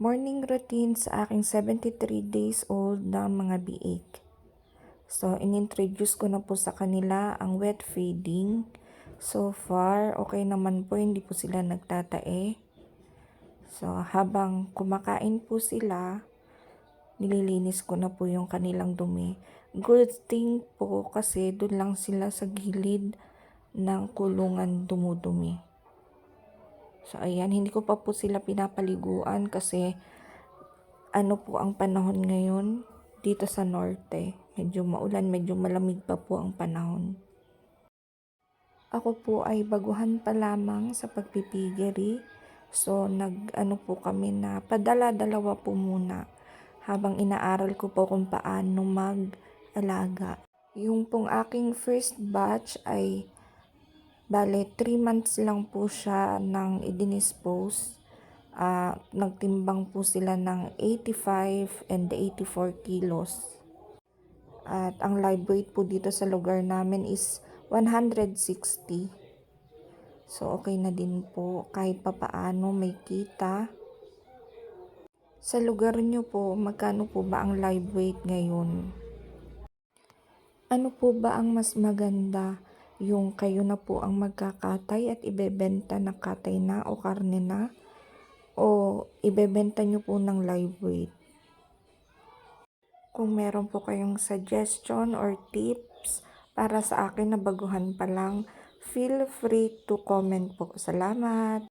Morning routine sa aking 73 days old na mga biik. So, inintroduce ko na po sa kanila ang wet feeding. So far, okay naman po, hindi po sila nagtatae. So, habang kumakain po sila, nililinis ko na po yung kanilang dumi. Good thing po kasi doon lang sila sa gilid ng kulungan dumudumi. So, ayan, hindi ko pa po sila pinapaliguan kasi ano po ang panahon ngayon dito sa norte. Medyo maulan, medyo malamig pa po ang panahon. Ako po ay baguhan pa lamang sa pagpipigiri. So, nag-ano po kami na padala-dalawa po muna habang inaaral ko po kung paano mag-alaga. Yung pong aking first batch ay bale 3 months lang po siya nang idinispose. Nagtimbang po sila ng 85 and 84 kilos. At ang live weight po dito sa lugar namin is 160. So, okay na din po kahit papaano may kita. Sa lugar nyo po, magkano po ba ang live weight ngayon? Ano po ba ang mas maganda? Yung kayo na po ang magkakatay at ibebenta na katay na o karne na? O ibebenta nyo po ng live weight? Kung meron po kayong suggestion or tips para sa akin na baguhan pa lang, feel free to comment po. Salamat!